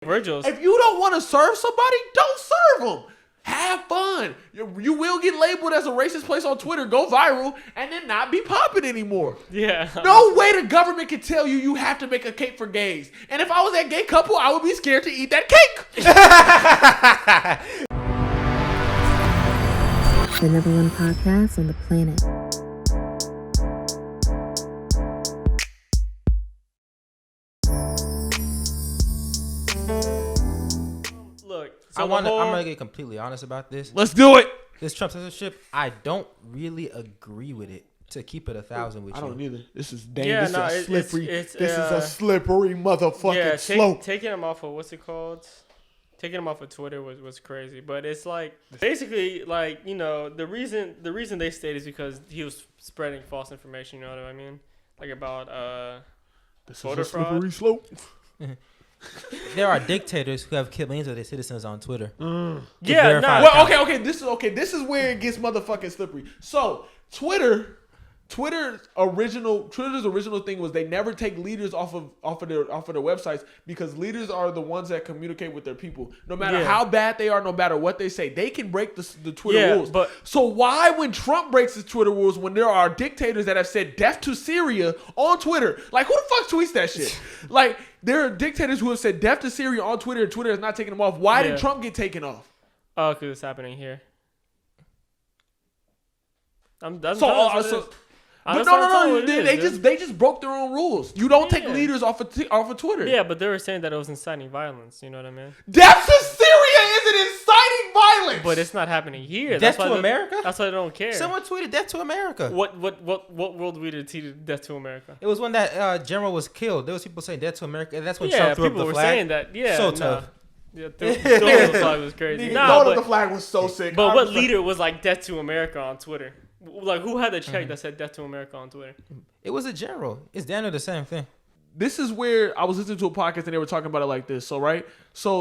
Virgil's. If you don't want to serve somebody, don't serve them. Have fun. You will get labeled as a racist place on Twitter, go viral, and then not be popping anymore. Yeah. No way the government can tell you you have to make a cake for gays. And if I was that gay couple, I would be scared to eat that cake. The #1 podcast on the planet. Look, so I'm gonna get completely honest about this. Let's do it. This Trump censorship, I don't really agree with it. To keep it 1,000 with you, I don't either. This is dangerous. Yeah, this is slippery. it's this is a slippery motherfucking slope. Taking him off of what's it called? Taking him off of Twitter was crazy. But it's like basically like, you know, the reason they stayed is because he was spreading false information. You know what I mean? Like about This voter is a slippery fraud. slope. there are dictators who have killed millions of their citizens on Twitter. Yeah, nah. Well, okay. This is where it gets motherfucking slippery. So Twitter's original thing was they never take leaders off of their websites because leaders are the ones that communicate with their people. No matter how bad they are, no matter what they say, they can break the Twitter rules. But so why, when Trump breaks his Twitter rules, when there are dictators that have said death to Syria on Twitter, like who the fuck tweets that shit? Like there are dictators who have said death to Syria on Twitter and Twitter has not taken them off. Why did Trump get taken off? Oh, because it's happening here. But no. They just broke their own rules. You don't take leaders off of Twitter. Yeah, but they were saying that it was inciting violence. You know what I mean? Death to Syria isn't inciting violence. But it's not happening here. Death to America? That's why they don't care. Someone tweeted death to America. What world leader tweeted death to America? It was when that general was killed. There was people saying death to America, and that's when Trump threw up the flag. People were saying that. Yeah, so tough. Yeah, throwing the flag was crazy. Throwing the flag was so sick. But what leader was like death to America on Twitter? Like, who had the check that said death to America on Twitter? It was a general. It's down to the same thing. This is where I was listening to a podcast and they were talking about it like this. So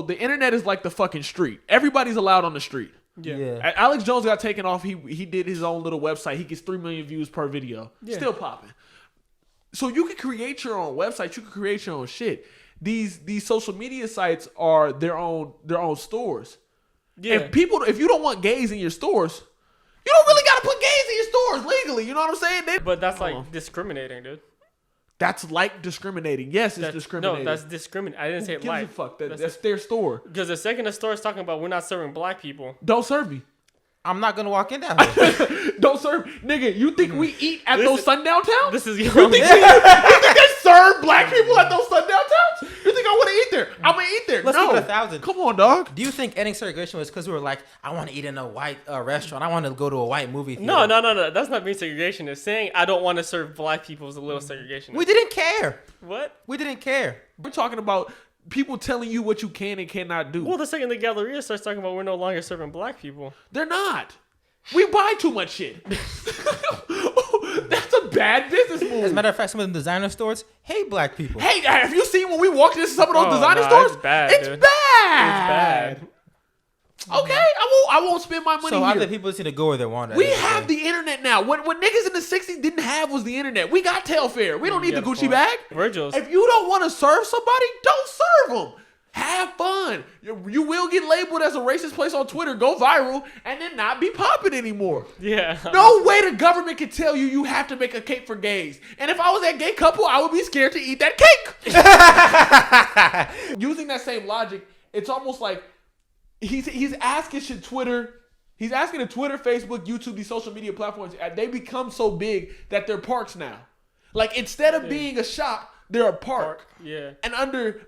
the internet is like the fucking street. Everybody's allowed on the street. Yeah. Alex Jones got taken off. He did his own little website. He gets 3 million views per video. Yeah. Still popping. So you can create your own website. You can create your own shit. These social media sites are their own stores. Yeah. If you don't want gays in your stores, you don't really gotta put gays in your stores legally. You know what I'm saying? But that's like discriminating, dude. That's like discriminating. Yes, it's discriminating. No, that's discriminating. I didn't say like. Gives a fuck? That's their store. Because the second the store is talking about we're not serving black people, don't serve me. I'm not gonna walk in that way. Don't serve, nigga. You think we eat at those sundown towns? This is you think they serve black people at those sundown towns? You think I want to eat there? I'm gonna eat there. Let's keep it 1,000. Come on, dog. Do you think ending segregation was because we were like, I want to eat in a white restaurant. I want to go to a white movie theater. No. That's not being segregation. It's saying I don't want to serve black people is a little segregation. We didn't care. What? We didn't care. We're talking about people telling you what you can and cannot do. Well, the second the Galleria starts talking about we're no longer serving black people. They're not. We buy too much shit. That's a bad business move. As a matter of fact, some of the designer stores hate black people. Hey, have you seen when we walked into some of those designer stores? It's bad. It's dude. bad. It's bad. Okay, I won't spend my money so here. So other people just need to go where they want. We have the internet now. What niggas in the 60s didn't have was the internet. We got Telfair. We don't need the Gucci bag. Virgil's. If you don't want to serve somebody, don't serve them. Have fun. You will get labeled as a racist place on Twitter, go viral, and then not be popping anymore. Yeah. No way the government can tell you you have to make a cake for gays. And if I was that gay couple, I would be scared to eat that cake. Using that same logic, it's almost like he's asking the Twitter, Facebook, YouTube, these social media platforms, they become so big that they're parks now. Like instead of being a shop, they're a park. Yeah.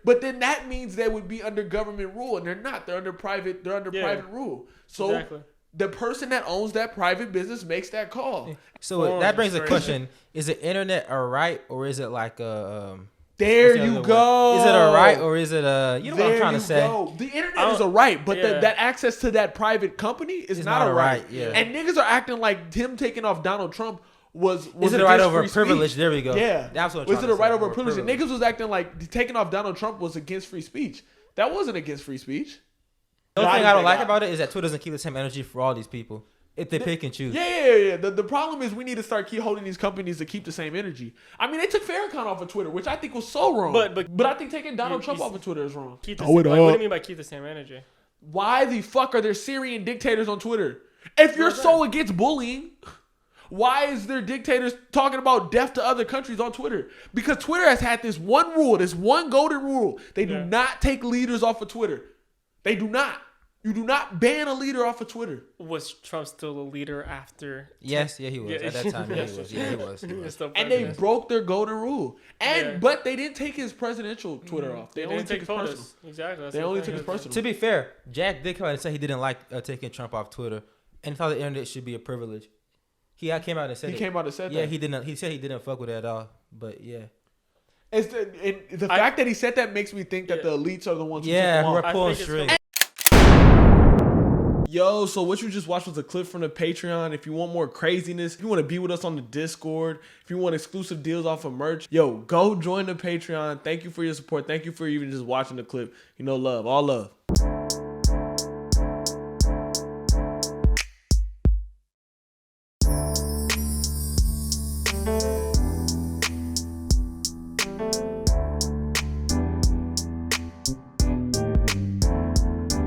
But then that means they would be under government rule, and they're not. They're under private rule. So the person that owns that private business makes that call. So that brings a question: is the internet a right or is it like a? There you go. Is it a right or is it a? You know what I'm trying to say? The internet is a right, but that access to that private company is not a right. Yeah. And niggas are acting like him taking off Donald Trump was is it a right over privilege? There we go. Yeah. That's what was it a right over privilege? Niggas was acting like taking off Donald Trump was against free speech. That wasn't against free speech. The only thing I don't like about it is that Twitter doesn't keep the same energy for all these people. If they pick and choose. Yeah. The problem is we need to keep holding these companies to keep the same energy. I mean, they took Farrakhan off of Twitter, which I think was so wrong. But I think taking Donald Trump off of Twitter is wrong. What do you mean by keep the same energy? Why the fuck are there Syrian dictators on Twitter? If you're so against bullying, why is there dictators talking about death to other countries on Twitter? Because Twitter has had this one rule, this one golden rule. They do not take leaders off of Twitter. They do not. You do not ban a leader off of Twitter. Was Trump still a leader after? Yes, he was. At that time, he was. And they broke their golden rule. But they didn't take his presidential Twitter off. They only took his personal. Exactly. They only took his personal. To be fair, Jack did come out and say he didn't like taking Trump off Twitter and thought the internet should be a privilege. He came out and said that. Yeah, he didn't. He said he didn't fuck with it at all. But yeah. It's the fact that he said that makes me think that the elites are the ones who we're pulling strings. Yo, so what you just watched was a clip from the Patreon. If you want more craziness, if you want to be with us on the Discord, if you want exclusive deals off of merch, yo, go join the Patreon. Thank you for your support. Thank you for even just watching the clip. Love. All love.